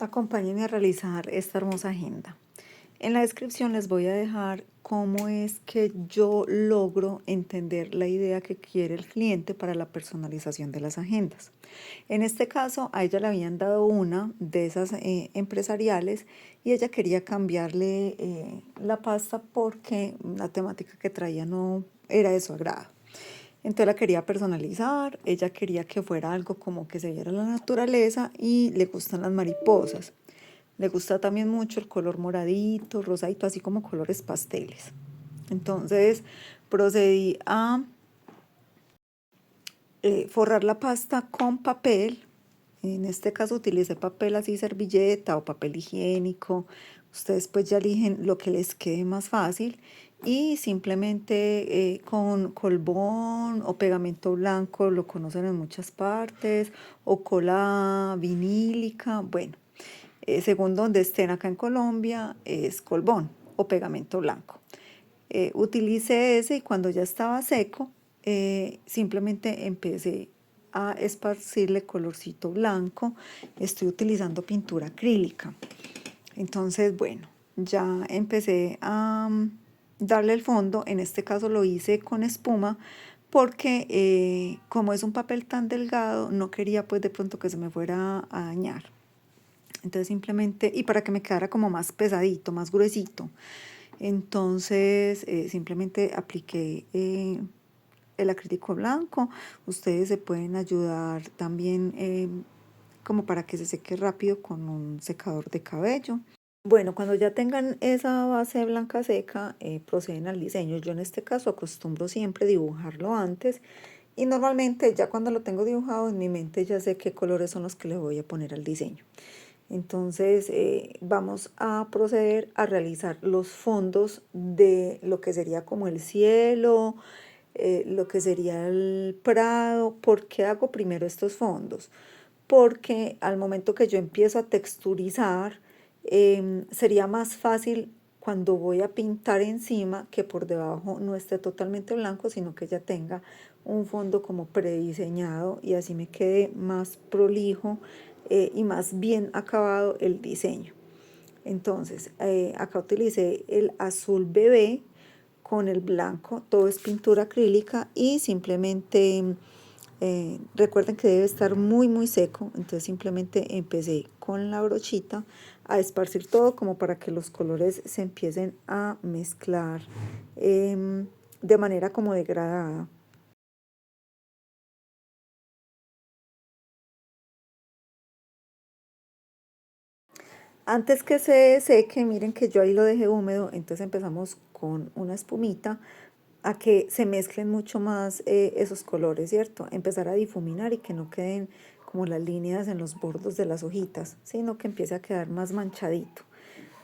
Acompáñenme a realizar esta hermosa agenda. En la descripción les voy a dejar cómo es que yo logro entender la idea que quiere el cliente para la personalización de las agendas. En este caso, a ella le habían dado una de esas empresariales y ella quería cambiarle la pasta porque la temática que traía no era de su agrado. Entonces la quería personalizar, ella quería que fuera algo como que se viera la naturaleza y le gustan las mariposas. Le gusta también mucho el color moradito, rosadito, así como colores pasteles. Entonces procedí a forrar la pasta con papel. En este caso utilicé papel así, servilleta o papel higiénico. Ustedes pues ya eligen lo que les quede más fácil y simplemente con colbón o pegamento blanco, lo conocen en muchas partes, o cola vinílica, bueno, según donde estén acá en Colombia, es colbón o pegamento blanco. Utilicé ese y cuando ya estaba seco, simplemente empecé a esparcirle colorcito blanco. Estoy utilizando pintura acrílica. Entonces, bueno, ya empecé a darle el fondo. En este caso lo hice con espuma porque como es un papel tan delgado, no quería pues de pronto que se me fuera a dañar. Entonces simplemente, y para que me quedara como más pesadito, más gruesito. Entonces simplemente apliqué el acrílico blanco. Ustedes se pueden ayudar también como para que se seque rápido con un secador de cabello. Bueno, cuando ya tengan esa base blanca seca, proceden al diseño. Yo en este caso acostumbro siempre dibujarlo antes y normalmente ya cuando lo tengo dibujado en mi mente ya sé qué colores son los que le voy a poner al diseño. Entonces vamos a proceder a realizar los fondos de lo que sería como el cielo, lo que sería el prado. ¿Por qué hago primero estos fondos? Porque al momento que yo empiezo a texturizar, sería más fácil cuando voy a pintar encima que por debajo no esté totalmente blanco, sino que ya tenga un fondo como prediseñado y así me quede más prolijo y más bien acabado el diseño. Entonces, acá utilicé el azul bebé con el blanco, todo es pintura acrílica y simplemente recuerden que debe estar muy seco, entonces simplemente empecé con la brochita a esparcir todo como para que los colores se empiecen a mezclar de manera como degradada. Antes que se seque, miren que yo ahí lo dejé húmedo, entonces empezamos con una espumita a que se mezclen mucho más esos colores, ¿cierto? Empezar a difuminar y que no queden como las líneas en los bordos de las hojitas, sino que empiece a quedar más manchadito.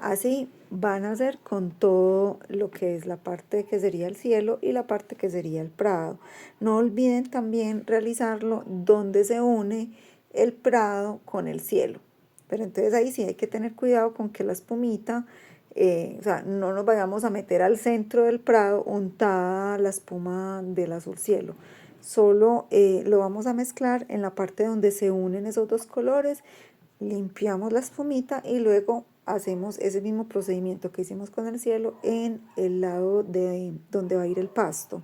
Así van a hacer con todo lo que es la parte que sería el cielo y la parte que sería el prado. No olviden también realizarlo donde se une el prado con el cielo. Pero entonces ahí sí hay que tener cuidado con que la espumita, o sea, no nos vayamos a meter al centro del prado untada la espuma del azul cielo. Solo lo vamos a mezclar en la parte donde se unen esos dos colores, limpiamos la espumita y luego hacemos ese mismo procedimiento que hicimos con el cielo en el lado de donde va a ir el pasto.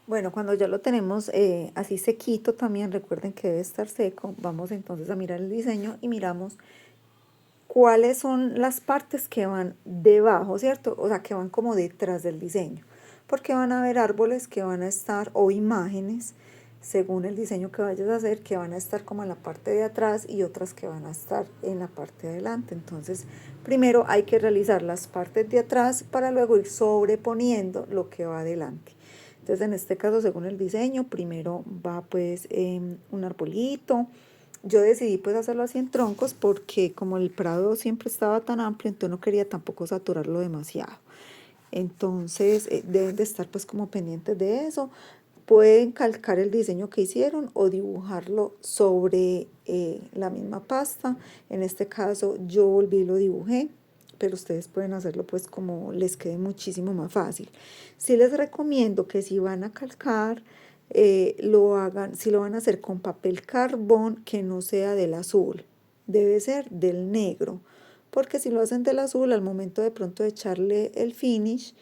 Bueno, cuando ya lo tenemos así sequito también, recuerden que debe estar seco, vamos entonces a mirar el diseño y miramos cuáles son las partes que van debajo, ¿cierto? O sea, que van como detrás del diseño, porque van a haber árboles que van a estar, o imágenes, según el diseño que vayas a hacer, que van a estar como en la parte de atrás y otras que van a estar en la parte de adelante. Entonces, primero hay que realizar las partes de atrás para luego ir sobreponiendo lo que va adelante. Entonces, en este caso, según el diseño, primero va pues un arbolito. Yo decidí pues hacerlo así en troncos porque como el prado siempre estaba tan amplio, entonces no quería tampoco saturarlo demasiado. Entonces deben de estar pues como pendientes de eso. Pueden calcar el diseño que hicieron o dibujarlo sobre la misma pasta. En este caso yo volví y lo dibujé, pero ustedes pueden hacerlo pues como les quede muchísimo más fácil. Sí les recomiendo que si van a calcar, lo hagan, si lo van a hacer con papel carbón, que no sea del azul, debe ser del negro, porque si lo hacen del azul, al momento de pronto de echarle el finish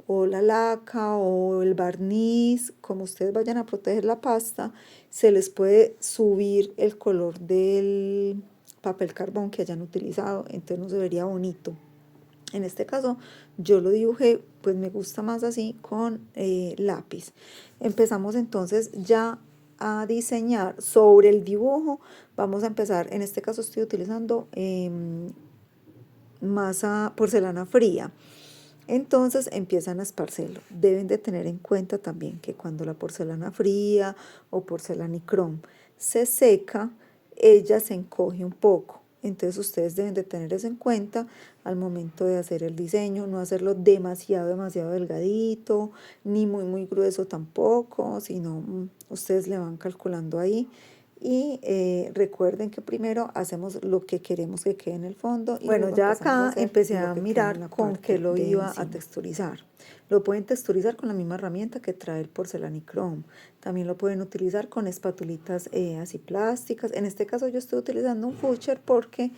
o la laca o el barniz, como ustedes vayan a proteger la pasta, se les puede subir el color del papel carbón que hayan utilizado, entonces no se vería bonito. En este caso yo lo dibujé, pues me gusta más así con lápiz. Empezamos entonces ya a diseñar sobre el dibujo. Vamos a empezar, en este caso estoy utilizando masa porcelana fría. Entonces empiezan a esparcerlo. Deben de tener en cuenta también que cuando la porcelana fría o porcelanicrón se seca, ella se encoge un poco. Entonces ustedes deben de tener eso en cuenta al momento de hacer el diseño, no hacerlo demasiado delgadito, ni muy grueso tampoco, sino ustedes le van calculando ahí. Y recuerden que primero hacemos lo que queremos que quede en el fondo y bueno, ya acá empecé a mirar con qué lo iba a texturizar. Lo pueden texturizar con la misma herramienta que trae el porcelanicrón. También lo pueden utilizar con espatulitas así plásticas. En este caso yo estoy utilizando un Fucher porque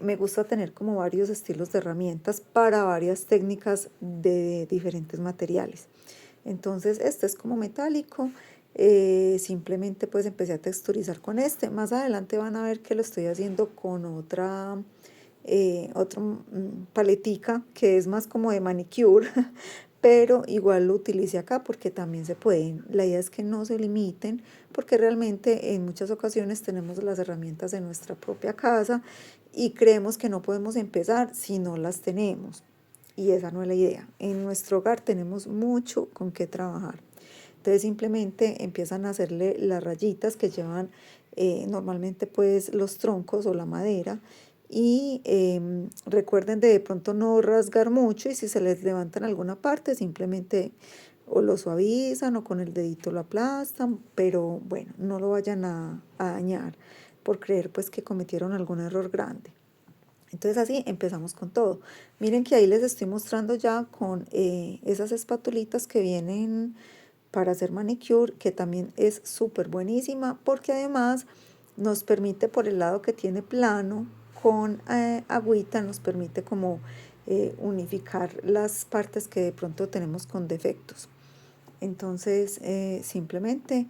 me gusta tener como varios estilos de herramientas para varias técnicas de diferentes materiales. Entonces este es como metálico, simplemente pues empecé a texturizar con este. Más adelante van a ver que lo estoy haciendo con otra paletica que es más como de manicure, pero igual lo utilicé acá porque también se pueden. La idea es que no se limiten porque realmente en muchas ocasiones tenemos las herramientas en nuestra propia casa y creemos que no podemos empezar si no las tenemos. Y esa no es la idea. En nuestro hogar tenemos mucho con qué trabajar. Entonces simplemente empiezan a hacerle las rayitas que llevan normalmente pues los troncos o la madera y recuerden de pronto no rasgar mucho y si se les levanta en alguna parte simplemente o lo suavizan o con el dedito lo aplastan, pero bueno, no lo vayan a dañar por creer pues que cometieron algún error grande. Entonces así empezamos con todo. Miren que ahí les estoy mostrando ya con esas espatulitas que vienen para hacer manicure, que también es súper buenísima porque además nos permite por el lado que tiene plano con agüita, nos permite como unificar las partes que de pronto tenemos con defectos. Entonces simplemente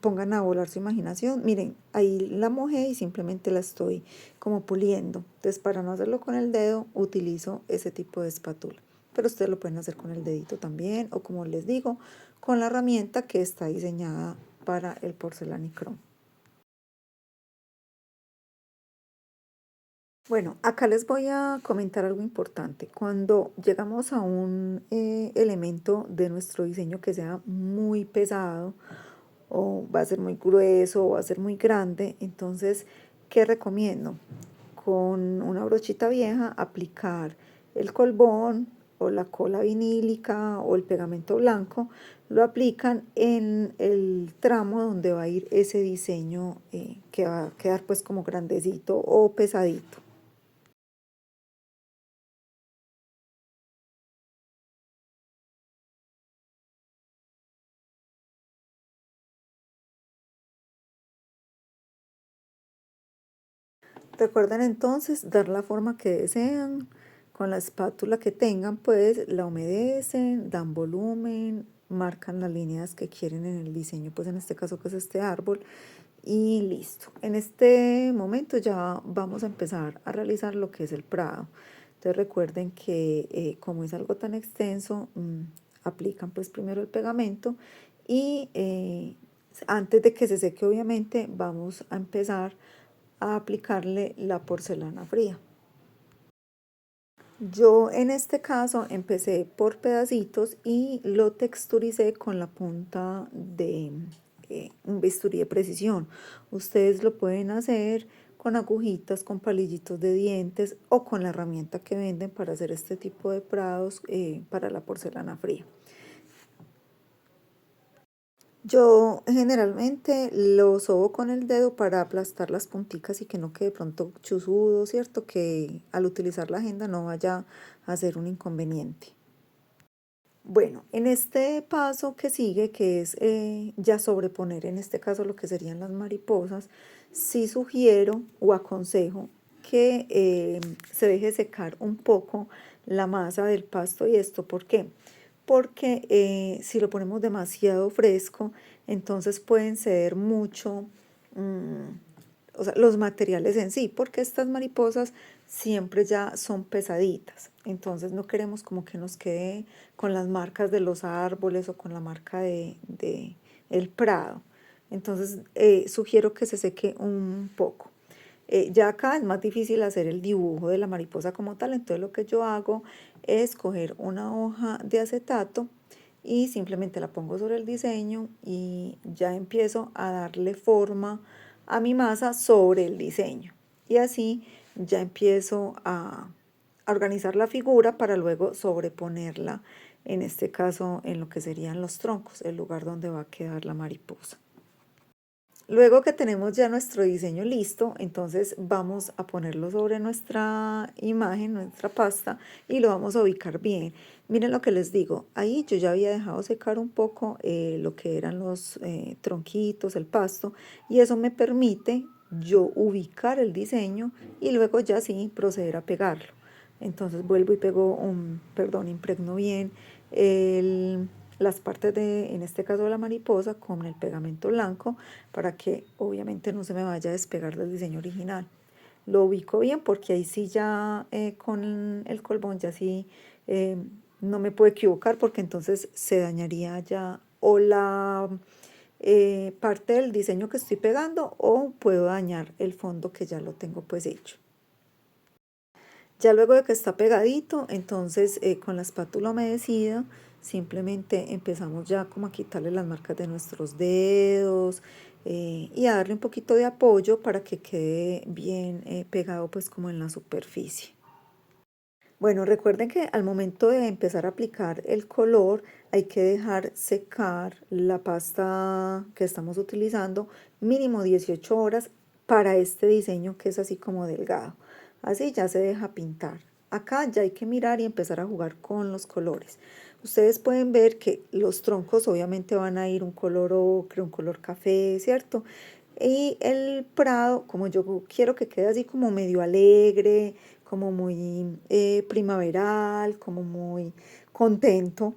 pongan a volar su imaginación. Miren, ahí la mojé y simplemente la estoy como puliendo. Entonces para no hacerlo con el dedo utilizo ese tipo de espátula. Pero ustedes lo pueden hacer con el dedito también o como les digo, con la herramienta que está diseñada para el porcelanicrón. Bueno, acá les voy a comentar algo importante. Cuando llegamos a un elemento de nuestro diseño que sea muy pesado o va a ser muy grueso o va a ser muy grande, entonces, ¿qué recomiendo? Con una brochita vieja aplicar el colbón o la cola vinílica o el pegamento blanco, lo aplican en el tramo donde va a ir ese diseño que va a quedar pues como grandecito o pesadito. Recuerden entonces dar la forma que desean, con la espátula que tengan, pues la humedecen, dan volumen, marcan las líneas que quieren en el diseño, pues en este caso que es este árbol, y listo. En este momento ya vamos a empezar a realizar lo que es el prado. Entonces recuerden que como es algo tan extenso, aplican pues primero el pegamento y antes de que se seque obviamente vamos a empezar a aplicarle la porcelana fría. Yo en este caso empecé por pedacitos y lo texturicé con la punta de un bisturí de precisión. Ustedes lo pueden hacer con agujitas, con palillitos de dientes o con la herramienta que venden para hacer este tipo de prados para la porcelana fría. Yo generalmente lo sobo con el dedo para aplastar las punticas y que no quede pronto chuzudo, ¿cierto? Que al utilizar la agenda no vaya a ser un inconveniente. Bueno, en este paso que sigue, que es ya sobreponer, en este caso lo que serían las mariposas, sí sugiero o aconsejo que se deje secar un poco la masa del pasto. ¿Y esto por qué? Porque si lo ponemos demasiado fresco, entonces pueden ceder mucho, mm, o sea, los materiales en sí, porque estas mariposas siempre ya son pesaditas. Entonces no queremos como que nos quede con las marcas de los árboles o con la marca de el prado. Entonces sugiero que se seque un poco. Ya acá es más difícil hacer el dibujo de la mariposa como tal, entonces lo que yo hago es coger una hoja de acetato y simplemente la pongo sobre el diseño y ya empiezo a darle forma a mi masa sobre el diseño. Y así ya empiezo a organizar la figura para luego sobreponerla, en este caso en lo que serían los troncos, el lugar donde va a quedar la mariposa. Luego que tenemos ya nuestro diseño listo, entonces vamos a ponerlo sobre nuestra imagen, nuestra pasta, y lo vamos a ubicar bien. Miren lo que les digo, ahí yo ya había dejado secar un poco lo que eran los tronquitos, el pasto, y eso me permite yo ubicar el diseño y luego ya sí proceder a pegarlo. Entonces vuelvo y pego perdón, impregno bien el las partes de, en este caso de la mariposa, con el pegamento blanco para que obviamente no se me vaya a despegar del diseño original. Lo ubico bien porque ahí sí ya con el colbón ya sí eh, no me puedo equivocar porque entonces se dañaría ya o la parte del diseño que estoy pegando o puedo dañar el fondo que ya lo tengo pues hecho. Ya luego de que está pegadito, entonces con la espátula humedecida, simplemente empezamos ya como a quitarle las marcas de nuestros dedos y a darle un poquito de apoyo para que quede bien pegado pues como en la superficie. Bueno, recuerden que al momento de empezar a aplicar el color hay que dejar secar la pasta que estamos utilizando mínimo 18 horas para este diseño que es así como delgado. Así ya se deja pintar. Acá ya hay que mirar y empezar a jugar con los colores. Ustedes pueden ver que los troncos obviamente van a ir un color ocre, un color café, ¿cierto? Y el prado, como yo quiero que quede así como medio alegre, como muy primaveral, como muy contento,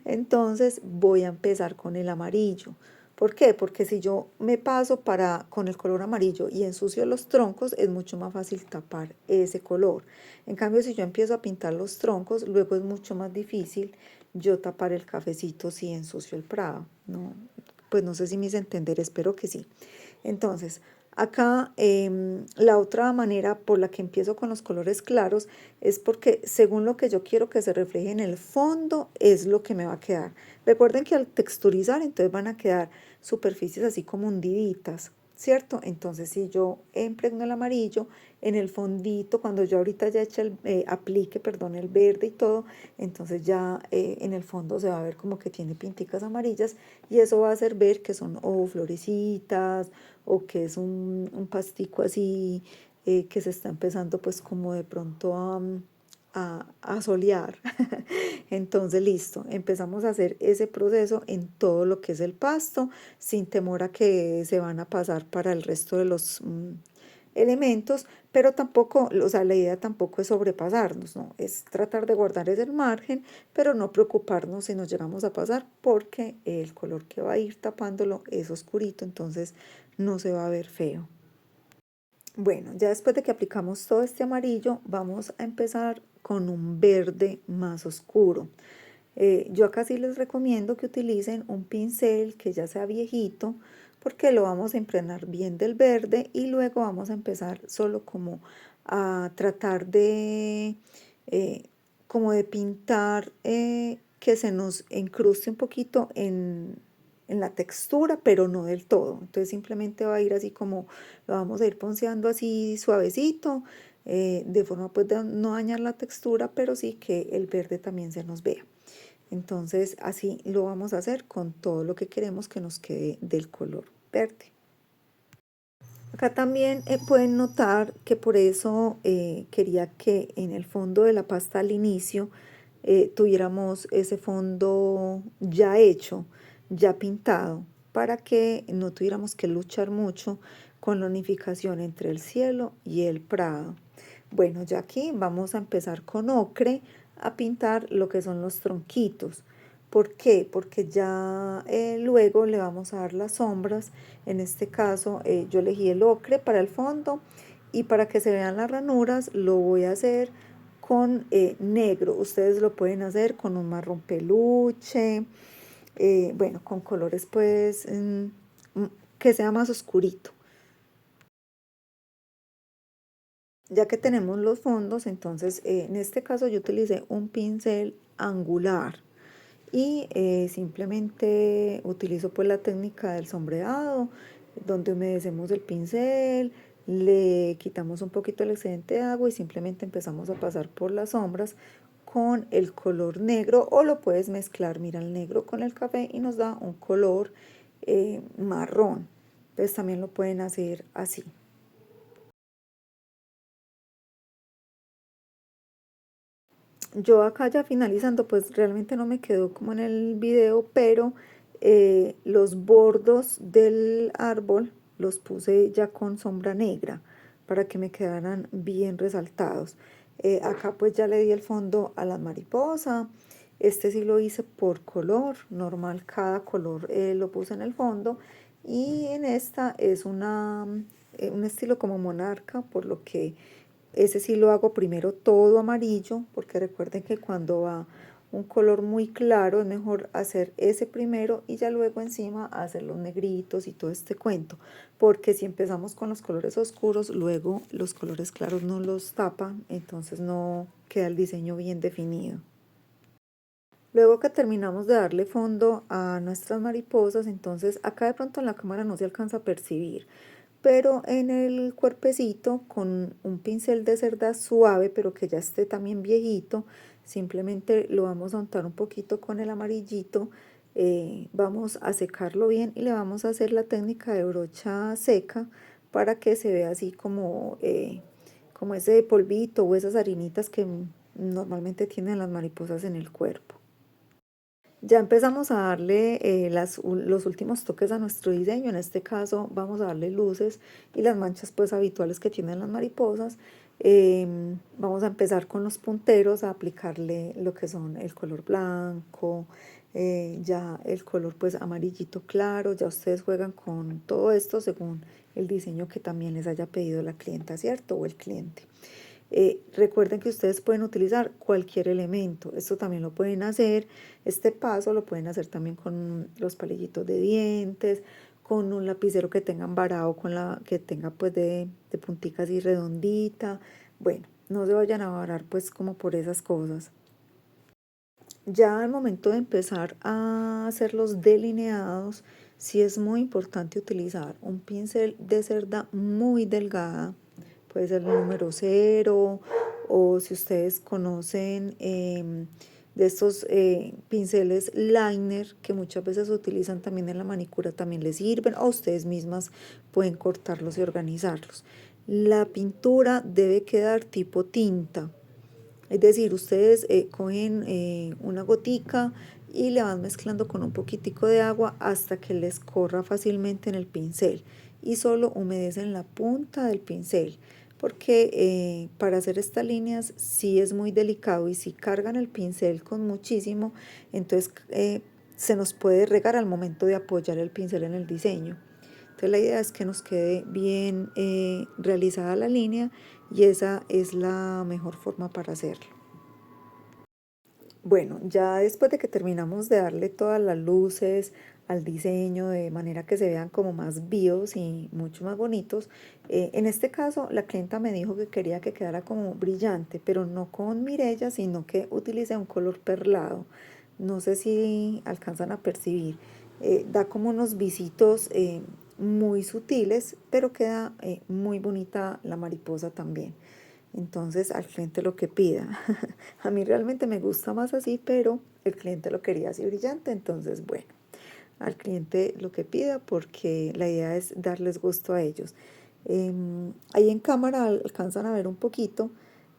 entonces voy a empezar con el amarillo. ¿Por qué? Porque si yo me paso con el color amarillo y ensucio los troncos, es mucho más fácil tapar ese color. En cambio, si yo empiezo a pintar los troncos, luego es mucho más difícil yo tapar el cafecito si ensucio el prado, ¿no? Pues no sé si me hice entender, espero que sí. Entonces, acá la otra manera por la que empiezo con los colores claros es porque según lo que yo quiero que se refleje en el fondo es lo que me va a quedar. Recuerden que al texturizar entonces van a quedar superficies así como hundiditas, ¿cierto? Entonces si yo impregno el amarillo en el fondito, cuando yo ahorita ya eche aplique, perdón, el verde y todo, entonces ya en el fondo se va a ver como que tiene pinticas amarillas y eso va a hacer ver que son o florecitas o que es un pastico así que se está empezando pues como de pronto a solear. Entonces listo, empezamos a hacer ese proceso en todo lo que es el pasto, sin temor a que se van a pasar para el resto de los elementos, pero tampoco, o sea, la idea tampoco es sobrepasarnos, ¿no? Es tratar de guardar ese margen, pero no preocuparnos si nos llegamos a pasar, porque el color que va a ir tapándolo es oscurito, entonces no se va a ver feo. Bueno, ya después de que aplicamos todo este amarillo, vamos a empezar con un verde más oscuro. Yo acá sí les recomiendo que utilicen un pincel que ya sea viejito, porque lo vamos a impregnar bien del verde y luego vamos a empezar solo como a tratar de eh, como de pintar que se nos incruste un poquito en la textura, pero no del todo. Entonces simplemente va a ir así como lo vamos a ir ponceando así suavecito, de forma pues de no dañar la textura, pero sí que el verde también se nos vea. Entonces así lo vamos a hacer con todo lo que queremos que nos quede del color verde. Acá también pueden notar que por eso quería que en el fondo de la pasta al inicio tuviéramos ese fondo ya hecho, ya pintado, para que no tuviéramos que luchar mucho con la unificación entre el cielo y el prado. Bueno, ya aquí vamos a empezar con ocre a pintar lo que son los tronquitos. ¿Por qué? Porque ya luego le vamos a dar las sombras. En este caso yo elegí el ocre para el fondo y para que se vean las ranuras lo voy a hacer con negro. Ustedes lo pueden hacer con un marrón peluche, bueno, con colores pues que sea más oscurito. Ya que tenemos los fondos, entonces en este caso yo utilicé un pincel angular y simplemente utilizo pues la técnica del sombreado, donde humedecemos el pincel, le quitamos un poquito el excedente de agua y simplemente empezamos a pasar por las sombras con el color negro, o lo puedes mezclar, mira, el negro con el café y nos da un color marrón. Entonces también lo pueden hacer así. Yo acá ya finalizando, pues realmente no me quedó como en el video, pero los bordos del árbol los puse ya con sombra negra para que me quedaran bien resaltados. Acá pues ya le di el fondo a la mariposa. Este sí lo hice por color, normal, cada color lo puse en el fondo. Y en esta es un estilo como monarca, por lo que ese sí lo hago primero todo amarillo, porque recuerden que cuando va un color muy claro es mejor hacer ese primero y ya luego encima hacer los negritos y todo este cuento, porque si empezamos con los colores oscuros, luego los colores claros no los tapan, entonces no queda el diseño bien definido. Luego que terminamos de darle fondo a nuestras mariposas, entonces acá de pronto en la cámara no se alcanza a percibir, pero en el cuerpecito con un pincel de cerda suave, pero que ya esté también viejito, simplemente lo vamos a untar un poquito con el amarillito, vamos a secarlo bien y le vamos a hacer la técnica de brocha seca para que se vea así como ese polvito o esas harinitas que normalmente tienen las mariposas en el cuerpo. Ya empezamos a darle los últimos toques a nuestro diseño. En este caso vamos a darle luces y las manchas pues habituales que tienen las mariposas. Vamos a empezar con los punteros a aplicarle lo que son el color blanco, ya el color pues amarillito claro. Ya ustedes juegan con todo esto según el diseño que también les haya pedido la clienta, ¿cierto? O el cliente. Recuerden que ustedes pueden utilizar cualquier elemento. Esto también lo pueden hacer. Este paso lo pueden hacer también con los palillitos de dientes, con un lapicero que tengan varado, con la que tenga pues de punticas y redondita. Bueno, no se vayan a varar pues como por esas cosas. Ya al momento de empezar a hacer los delineados, sí es muy importante utilizar un pincel de cerda muy delgada, puede ser el número cero, o si ustedes conocen de estos pinceles liner que muchas veces se utilizan también en la manicura, también les sirven, o ustedes mismas pueden cortarlos y organizarlos. La pintura debe quedar tipo tinta. Es decir, ustedes cogen una gotica y le van mezclando con un poquitico de agua hasta que les corra fácilmente en el pincel y solo humedecen la punta del pincel, porque para hacer estas líneas sí es muy delicado y si cargan el pincel con muchísimo, entonces se nos puede regar al momento de apoyar el pincel en el diseño. Entonces la idea es que nos quede bien realizada la línea y esa es la mejor forma para hacerlo. Bueno, ya después de que terminamos de darle todas las luces al diseño de manera que se vean como más vivos y mucho más bonitos, en este caso la clienta me dijo que quería que quedara como brillante, pero no con Mirella, sino que utilicé un color perlado. No sé si alcanzan a percibir. Da como unos visitos muy sutiles, pero queda muy bonita la mariposa también. Entonces al cliente lo que pida. A mí realmente me gusta más así, pero el cliente lo quería así brillante, entonces bueno, al cliente lo que pida porque la idea es darles gusto a ellos. Ahí en cámara alcanzan a ver un poquito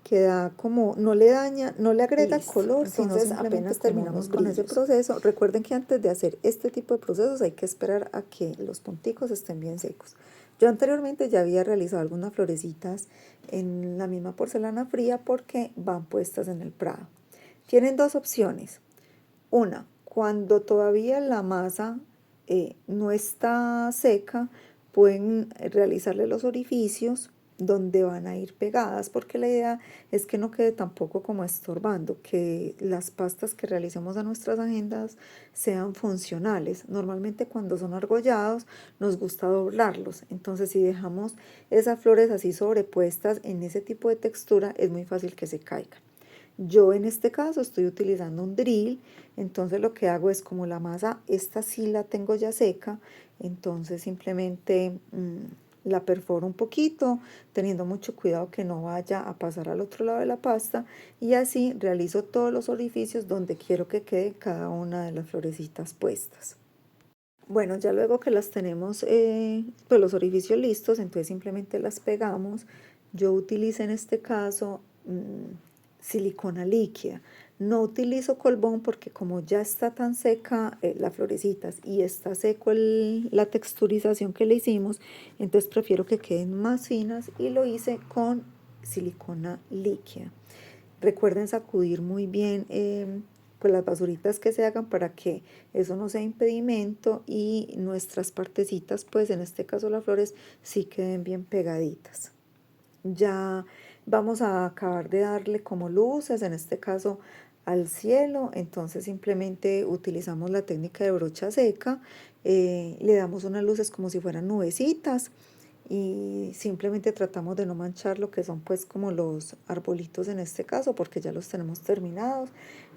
queda como, no le daña, no le agrega Listo. color, sino Entonces simplemente apenas como terminamos unos con ese brillos. proceso, Recuerden que antes de hacer este tipo de procesos hay que esperar a que los punticos estén bien secos. Yo anteriormente ya había realizado algunas florecitas en la misma porcelana fría porque van puestas en el prado. Tienen dos opciones. Una, cuando todavía la masa no está seca, pueden realizarle los orificios donde van a ir pegadas, porque la idea es que no quede tampoco como estorbando, que las pastas que realicemos a nuestras agendas sean funcionales. Normalmente cuando son argollados nos gusta doblarlos, entonces si dejamos esas flores así sobrepuestas en ese tipo de textura es muy fácil que se caigan. Yo en este caso estoy utilizando un drill, entonces lo que hago es como la masa, esta sí la tengo ya seca, entonces simplemente la perforo un poquito, teniendo mucho cuidado que no vaya a pasar al otro lado de la pasta y así realizo todos los orificios donde quiero que quede cada una de las florecitas puestas. Bueno, ya luego que las tenemos, pues los orificios listos, entonces simplemente las pegamos. Yo utilizo en este caso silicona líquida. No utilizo colbón porque como ya está tan seca las florecitas y está seco la texturización que le hicimos, entonces prefiero que queden más finas y lo hice con silicona líquida. Recuerden sacudir muy bien pues las basuritas que se hagan para que eso no sea impedimento y nuestras partecitas, pues en este caso las flores, sí queden bien pegaditas. Ya vamos a acabar de darle como luces, en este caso al cielo, entonces simplemente utilizamos la técnica de brocha seca, le damos unas luces como si fueran nubecitas y simplemente tratamos de no manchar lo que son pues como los arbolitos en este caso porque ya los tenemos terminados.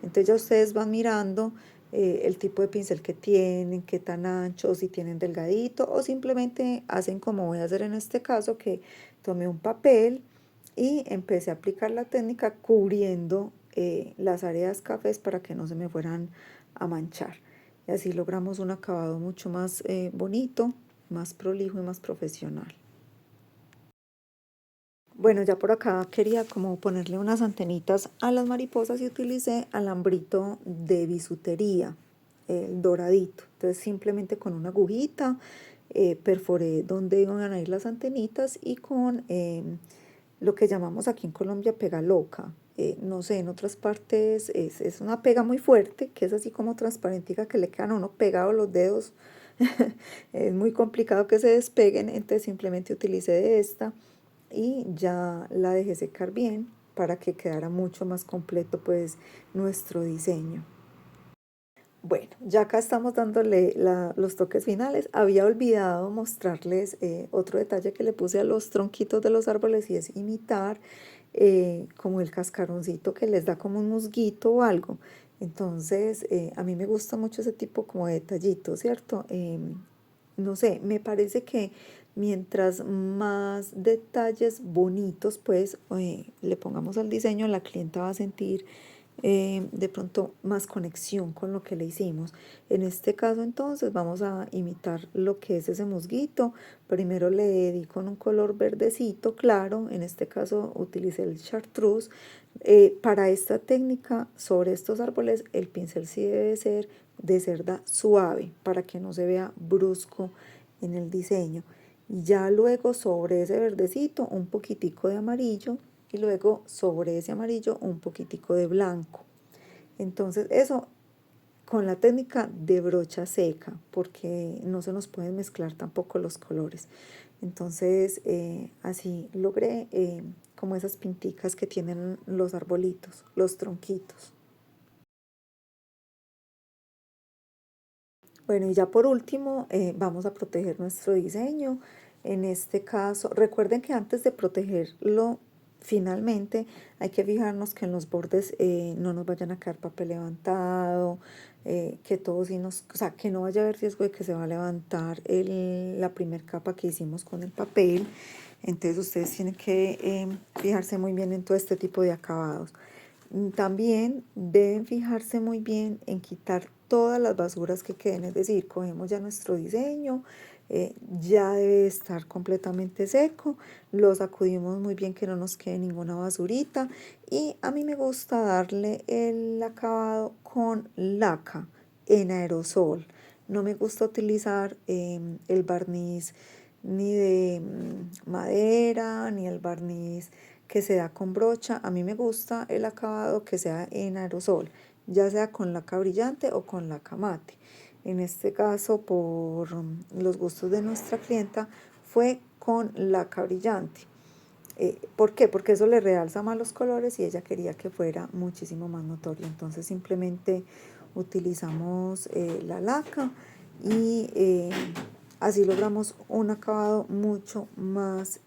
Entonces ya ustedes van mirando el tipo de pincel que tienen, qué tan ancho, o si tienen delgadito o simplemente hacen como voy a hacer en este caso, que tomé un papel y empecé a aplicar la técnica cubriendo las áreas cafés para que no se me fueran a manchar. Y así logramos un acabado mucho más bonito, más prolijo y más profesional. Bueno, ya por acá quería como ponerle unas antenitas a las mariposas y utilicé alambrito de bisutería, el doradito. Entonces simplemente con una agujita perforé donde iban a ir las antenitas y con lo que llamamos aquí en Colombia pega loca. No sé, en otras partes es una pega muy fuerte, que es así como transparentica, que le quedan a uno pegados los dedos. Es muy complicado que se despeguen, entonces simplemente utilicé de esta y ya la dejé secar bien para que quedara mucho más completo pues nuestro diseño. Bueno, ya acá estamos dándole los toques finales. Había olvidado mostrarles otro detalle que le puse a los tronquitos de los árboles y es imitar como el cascaroncito que les da como un musguito o algo. Entonces, a mí me gusta mucho ese tipo como de detallito, ¿cierto? No sé, me parece que mientras más detalles bonitos pues le pongamos al diseño, la clienta va a sentir de pronto más conexión con lo que le hicimos. En este caso entonces vamos a imitar lo que es ese musguito. Primero le di con un color verdecito claro, en este caso utilicé el chartreuse. Para esta técnica sobre estos árboles el pincel sí debe ser de cerda suave para que no se vea brusco en el diseño. Ya luego sobre ese verdecito un poquitico de amarillo y luego sobre ese amarillo un poquitico de blanco. Entonces eso con la técnica de brocha seca porque no se nos pueden mezclar tampoco los colores. Entonces así logré como esas pinticas que tienen los arbolitos, los tronquitos. Bueno, y ya por último, vamos a proteger nuestro diseño. En este caso, recuerden que antes de protegerlo finalmente, hay que fijarnos que en los bordes no nos vayan a quedar papel levantado, que todo sí nos, o sea, que no vaya a haber riesgo de que se va a levantar la primer capa que hicimos con el papel. Entonces ustedes tienen que fijarse muy bien en todo este tipo de acabados. También deben fijarse muy bien en quitar todas las basuras que queden, es decir, cogemos ya nuestro diseño, ya debe estar completamente seco. Lo sacudimos muy bien que no nos quede ninguna basurita. Y a mí me gusta darle el acabado con laca en aerosol. No me gusta utilizar el barniz ni de madera, ni el barniz que se da con brocha. A mí me gusta el acabado que sea en aerosol, ya sea con laca brillante o con laca mate. En este caso, por los gustos de nuestra clienta, fue con laca brillante. ¿Por qué? Porque eso le realza más los colores y ella quería que fuera muchísimo más notorio. Entonces simplemente utilizamos la laca y así logramos un acabado mucho más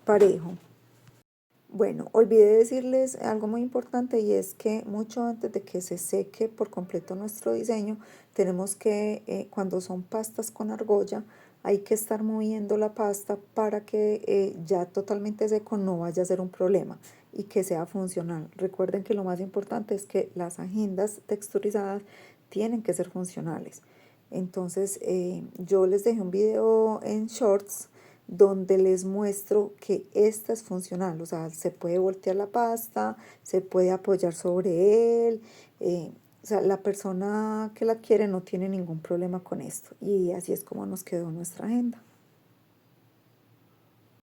parejo. Bueno, olvidé decirles algo muy importante y es que mucho antes de que se seque por completo nuestro diseño, tenemos que, cuando son pastas con argolla, hay que estar moviendo la pasta para que ya totalmente seco no vaya a ser un problema y que sea funcional. Recuerden que lo más importante es que las agendas texturizadas tienen que ser funcionales. Entonces, yo les dejé un video en Shorts donde les muestro que esta es funcional, o sea, se puede voltear la pasta, se puede apoyar sobre él, o sea, la persona que la quiere no tiene ningún problema con esto y así es como nos quedó nuestra agenda.